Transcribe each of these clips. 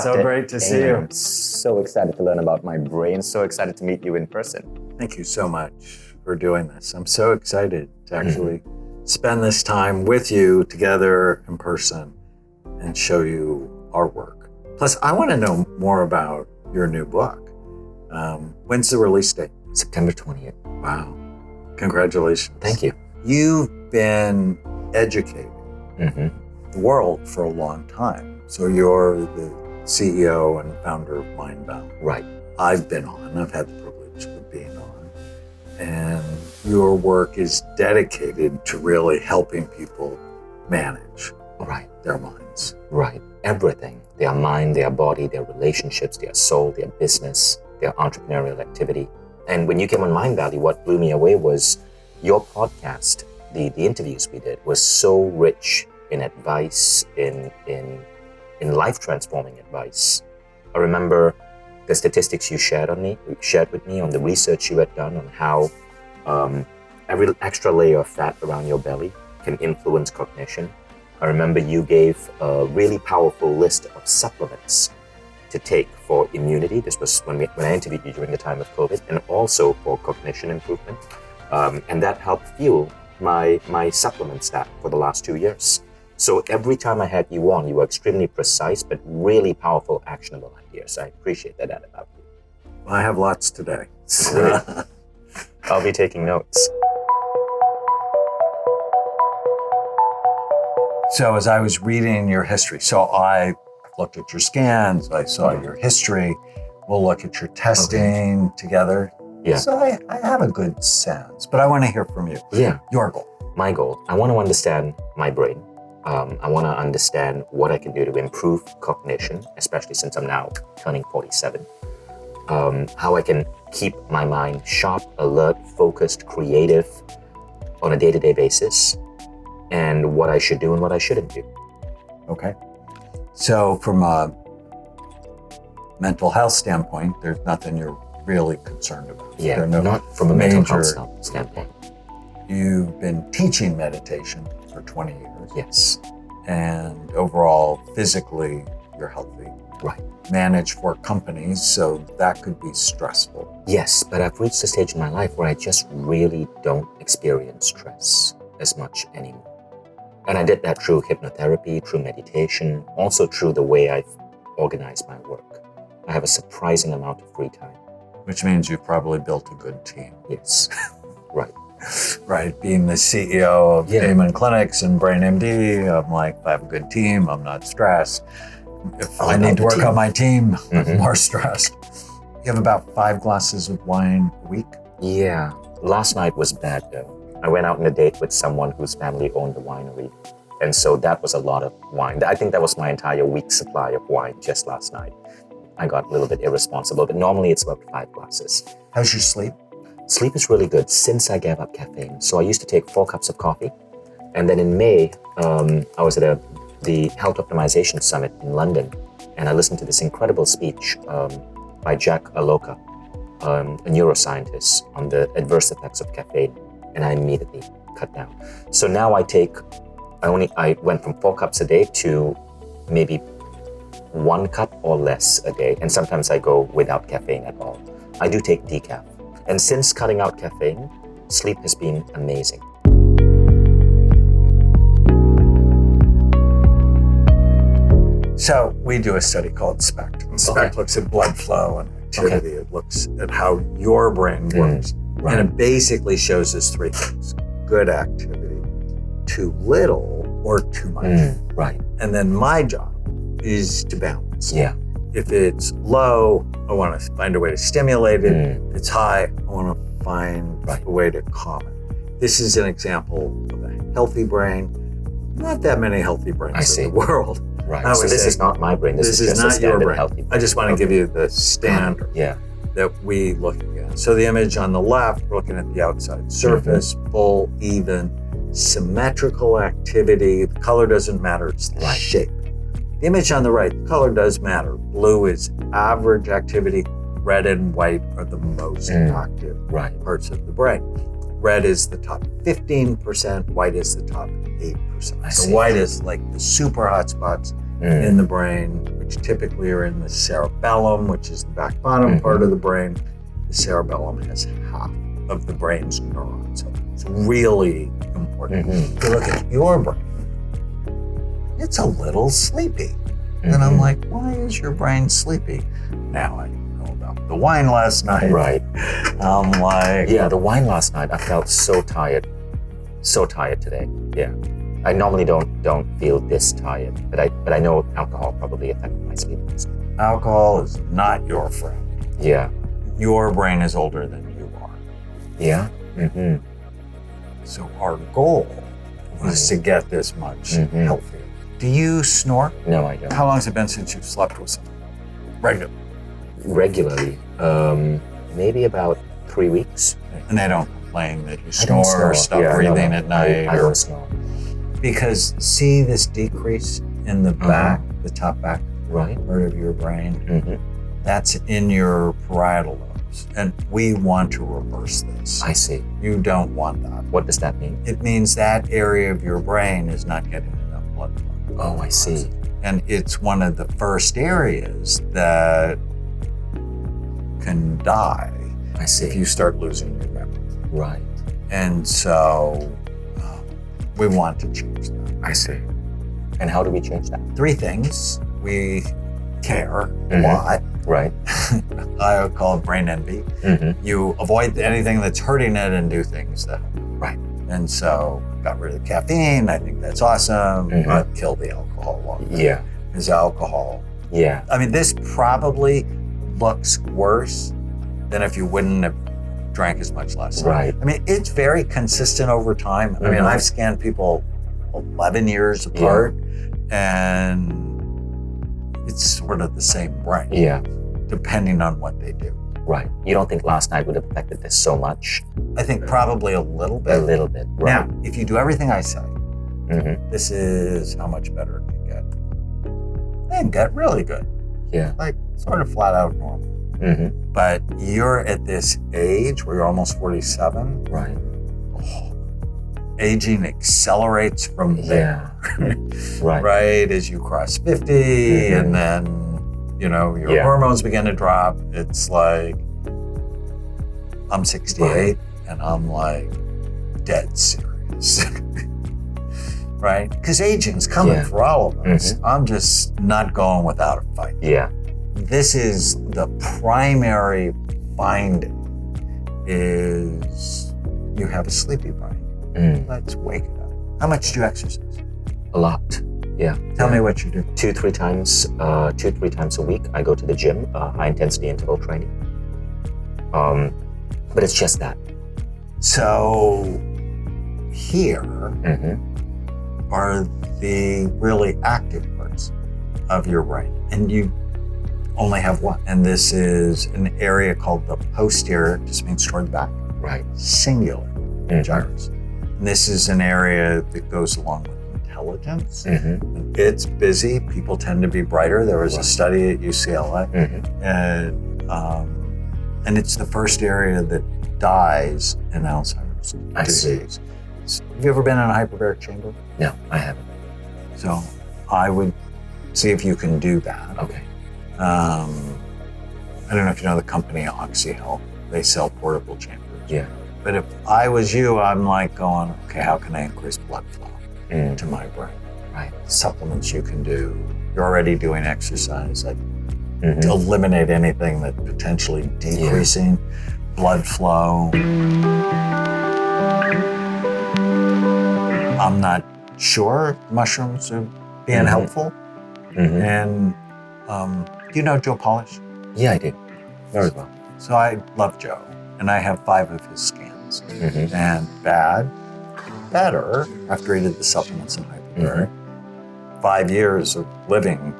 So great to see you. I'm so excited to learn about my brain. So excited to meet you in person. Thank you so much for doing this. I'm so excited to actually spend this time with you together in person and show you our work. Plus, I want to know more about your new book. When's the release date? September 20th. Wow. Congratulations. Thank you. You've been educating the world for a long time. So you're the CEO and founder of MindValley. Right. I've been on. I've had the privilege of being on. And your work is dedicated to really helping people manage their minds. Right. Everything. Their mind, their body, their relationships, their soul, their business, their entrepreneurial activity. And when you came on MindValley, what blew me away was your podcast, the interviews we did was so rich in advice, in life-transforming advice. I remember the statistics you shared with me on the research you had done on how every extra layer of fat around your belly can influence cognition. I remember you gave a really powerful list of supplements to take for immunity. This was when I interviewed you during the time of COVID, and also for cognition improvement. And that helped fuel my supplement stack for the last 2 years. So every time I had you on, you were extremely precise, but really powerful, actionable ideas. I appreciate that about you. Well, I have lots today. I'll be taking notes. So as I was reading your history, so I looked at your scans, I saw your history, we'll look at your testing together. Yeah. So I have a good sense, but I want to hear from you. Yeah. Your goal. My goal, I want to understand my brain. I want to understand what I can do to improve cognition, especially since I'm now turning 47. How I can keep my mind sharp, alert, focused, creative on a day-to-day basis, and what I should do and what I shouldn't do. Okay. So from a mental health standpoint, there's nothing you're really concerned about. Yeah, not from a mental health standpoint. You've been teaching meditation for 20 years. Yes. And overall, physically, you're healthy. Right. Manage for companies, so that could be stressful. Yes, but I've reached a stage in my life where I just really don't experience stress as much anymore. And I did that through hypnotherapy, through meditation, also through the way I've organized my work. I have a surprising amount of free time. Which means you've probably built a good team. Yes. Right. Right. Being the CEO of Damon Clinics and Brain MD, I'm like, if I have a good team, I'm not stressed. If I need to work on my team, I'm more stressed. You have about 5 glasses of wine a week? Yeah. Last night was bad though. I went out on a date with someone whose family owned a winery. And so that was a lot of wine. I think that was my entire week's supply of wine just last night. I got a little bit irresponsible, but normally it's about 5 glasses. How's your sleep? Sleep is really good since I gave up caffeine. So I used to take 4 cups of coffee. And then in May, I was at the Health Optimization Summit in London. And I listened to this incredible speech by Jack Aloka, a neuroscientist, on the adverse effects of caffeine. And I immediately cut down. So now I went from 4 cups a day to maybe 1 cup or less a day. And sometimes I go without caffeine at all. I do take decaf. And since cutting out caffeine, sleep has been amazing. So we do a study called SPECT. And SPECT looks at blood flow and activity. It looks at how your brain works. Right. And it basically shows us 3 things. Good activity, too little, or too much. Right. And then my job is to balance. Yeah. If it's low, I want to find a way to stimulate it. If it's high, I want to find a way to calm it. This is an example of a healthy brain. Not that many healthy brains in the world. Right. So this is not my brain. This is just not a standard your brain. healthy brain. I just want to give you the standard that we look at. So the image on the left, we're looking at the outside surface, full, even, symmetrical activity. The color doesn't matter, it's the shape. The image on the right, the color does matter. Blue is average activity. Red and white are the most active parts of the brain. Red is the top 15%, white is the top 8%. So white is like the super hot spots, in the brain, which typically are in the cerebellum, which is the back bottom part of the brain. The cerebellum has half of the brain's neurons. So it's really important. If you look at your brain, it's a little sleepy. And I'm like, why is your brain sleepy? Now I know about the wine last night. Right. I'm like... Yeah, the wine last night, I felt so tired. So tired today. Yeah. I normally don't feel this tired, but I know alcohol probably affected my sleep. Alcohol is not your friend. Yeah. Your brain is older than you are. Yeah. So our goal is to get this much healthier. Do you snore? No, I don't. How long has it been since you've slept with someone? Regularly. Maybe about 3 weeks. And they don't complain that you snore or stop breathing at night? I don't snore. Because see this decrease in the back, the top back part of your brain? That's in your parietal lobes. And we want to reverse this. I see. You don't want that. What does that mean? It means that area of your brain is not getting enough blood flow. Oh, I see. And it's one of the first areas that can die if you start losing your memory. Right. And so we want to change that. I see. And how do we change that? 3 things. We care a lot. Right. I would call it brain envy. You avoid anything that's hurting it and do things that right. And so got rid of the caffeine. I think that's awesome. I've killed the alcohol along with it. Because alcohol. Yeah. I mean, this probably looks worse than if you wouldn't have drank as much last night. Right. I mean, it's very consistent over time. I mean, I've scanned people 11 years apart, and it's sort of the same brain. Yeah. Depending on what they do. Right. You don't think last night would have affected this so much? I think probably a little bit. A little bit. Right. Now, if you do everything I say, this is how much better it can get. It can get really good. Yeah. Like sort of flat out normal. But you're at this age where you're almost 47. Right. Aging accelerates from there. Right. Right as you cross 50, and then your hormones begin to drop. It's like I'm 68 and I'm like dead serious. Right? Because aging's coming for all of us. I'm just not going without a fight. Yeah. This is the primary finding is you have a sleepy brain. Let's wake it up. How much do you exercise? A lot. Yeah. Tell me what you do. 2-3 times a week. I go to the gym, high intensity interval training. But it's just that. So here are the really active parts of your brain. And you only have one. And this is an area called the posterior, just means toward the back. Right. Singular gyrus. And this is an area that goes along with intelligence. And it's busy. People tend to be brighter. There was a study at UCLA. And it's the first area that dies in Alzheimer's disease. Have you ever been in a hyperbaric chamber? No, I haven't. So I would see if you can do that. Okay. I don't know if you know the company OxyHealth. They sell portable chambers. Yeah. But if I was you, I'm like going, okay, how can I increase blood flow to my brain? Right. Supplements you can do. You're already doing exercise. Like eliminate anything that potentially decreasing blood flow. I'm not sure mushrooms are being helpful. And do you know Joe Polish? Yeah, I do. Very well. So I love Joe, and I have 5 of his scans. And better after he did the supplements in hyperbaric. 5 years of living,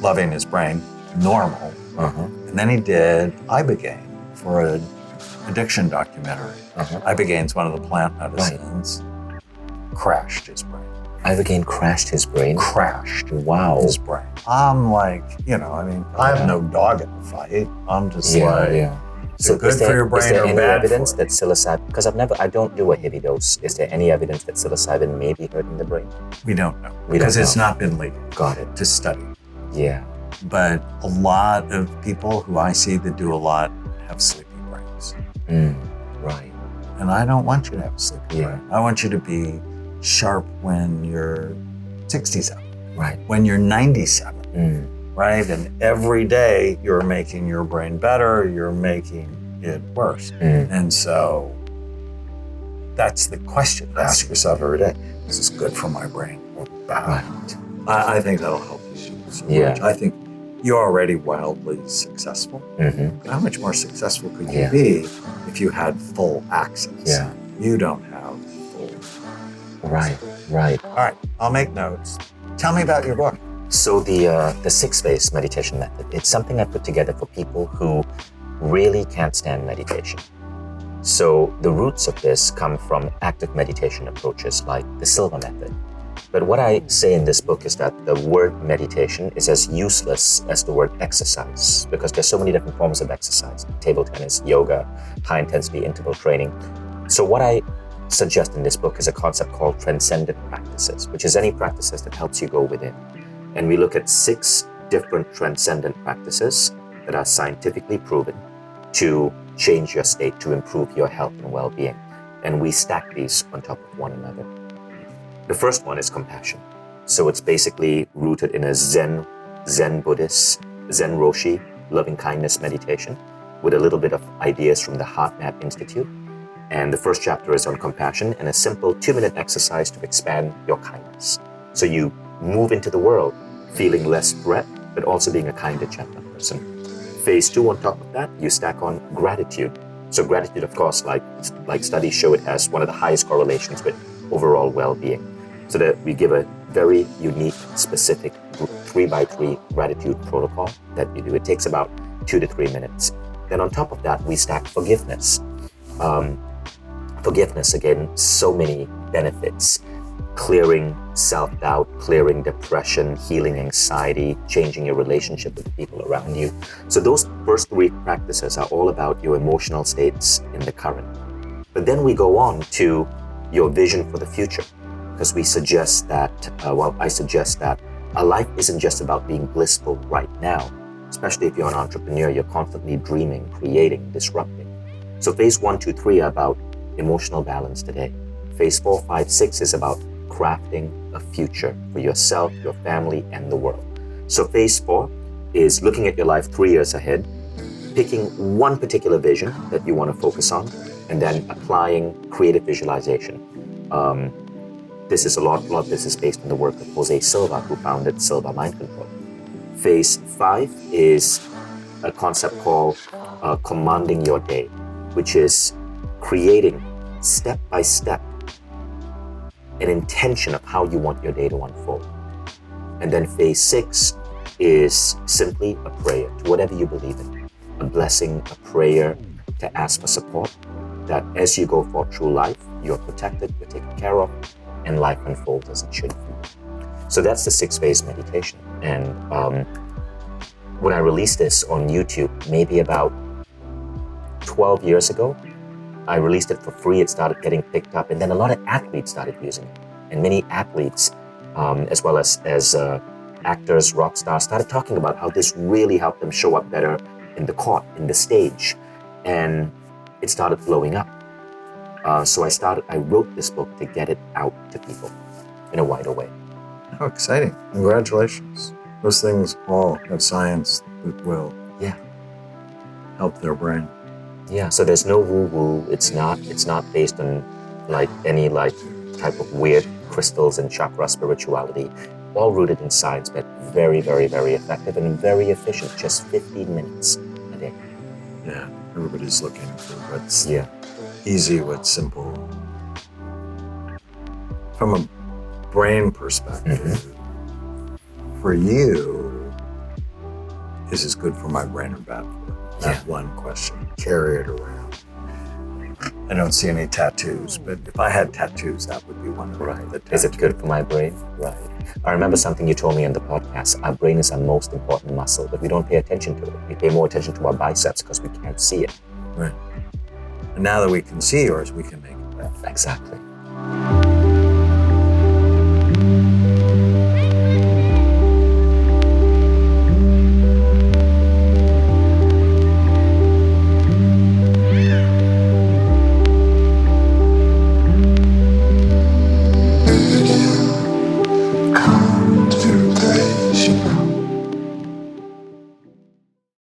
loving his brain, normal. And then he did Ibogaine for an addiction documentary. Ibogaine's one of the plant medicines. Crashed his brain. Ibogaine crashed his brain? Crashed. Wow. His brain. I'm like, I have no dog in the fight. I'm just So good for your brain is there or any bad evidence for it? that psilocybin, because I don't do a heavy dose, is there any evidence that psilocybin may be hurting the brain? We don't know. We don't Because it's know. not been legal Got it. to study. Yeah. But a lot of people who I see that do a lot have sleepy brains. Right. And I don't want you to have a sleepy Yeah. brain. I want you to be sharp when you're 67, Right. when you're 97, right? And every day you're making your brain better, you're making it worse. And so that's the question to ask yourself every day. Is this good for my brain or bad? Right. I think that'll help you so Yeah. much. I think you're already wildly successful. How much more successful could you Yeah. be if you had full access? Yeah. You don't have full. Right. Right. All right, I'll make notes. Tell me about your book. So the 6-phase meditation method, it's something I put together for people who really can't stand meditation. So the roots of this come from active meditation approaches like the Silva method. But what I say in this book is that the word meditation is as useless as the word exercise, because there's so many different forms of exercise: table tennis, yoga, high intensity interval training. So what I suggest in this book is a concept called transcendent practices, which is any practices that helps you go within. And we look at 6 different transcendent practices that are scientifically proven to change your state, to improve your health and well-being. And we stack these on top of one another. The first one is compassion. So it's basically rooted in a Zen Buddhist, Zen Roshi, loving kindness meditation with a little bit of ideas from the HeartMath Institute. And the first chapter is on compassion and a simple 2-minute exercise to expand your kindness. So you move into the world feeling less threat, but also being a kinder, gentler person. Phase 2 on top of that, you stack on gratitude. So gratitude, of course, like studies show, it has one of the highest correlations with overall well-being. So that we give a very unique, specific 3x3 gratitude protocol that you do. It takes about 2 to 3 minutes. Then on top of that, we stack forgiveness. Forgiveness, again, so many benefits. Clearing self-doubt, clearing depression, healing anxiety, changing your relationship with the people around you. So those first 3 practices are all about your emotional states in the current. But then we go on to your vision for the future, because we suggest that, I suggest that a life isn't just about being blissful right now, especially if you're an entrepreneur, you're constantly dreaming, creating, disrupting. So phase 1, 2, 3 are about emotional balance today. Phase 4, 5, 6 is about crafting a future for yourself, your family, and the world. So phase 4 is looking at your life 3 years ahead, picking one particular vision that you want to focus on, and then applying creative visualization. This is a lot of this is based on the work of Jose Silva, who founded Silva Mind Control. Phase 5 is a concept called commanding your day, which is creating step by step an intention of how you want your day to unfold. And then phase 6 is simply a prayer to whatever you believe in, a blessing, a prayer to ask for support, that as you go forth through life, you're protected, you're taken care of, and life unfolds as it should for you. So that's the 6-phase meditation. And when I released this on YouTube, maybe about 12 years ago, I released it for free. It started getting picked up, and then a lot of athletes started using it. And many athletes, as well as actors, rock stars, started talking about how this really helped them show up better in the court, in the stage. And it started blowing up. So I wrote this book to get it out to people in a wider way. How exciting. Congratulations. Those things all have science that will help their brain. Yeah, so there's no woo-woo. It's not based on any type of weird crystals and chakra spirituality. All rooted in science, but very, very, very effective and very efficient. Just 15 minutes a day. Yeah, everybody's looking for what's easy, what's simple. From a brain perspective, for you, is this good for my brain or bad for it? That one question. Carry it around. I don't see any tattoos, but if I had tattoos, that would be one of the tattoos. Is it good for my brain? Right. I remember something you told me on the podcast. Our brain is our most important muscle, but we don't pay attention to it. We pay more attention to our biceps because we can't see it. Right. And now that we can see yours, we can make it better. Exactly.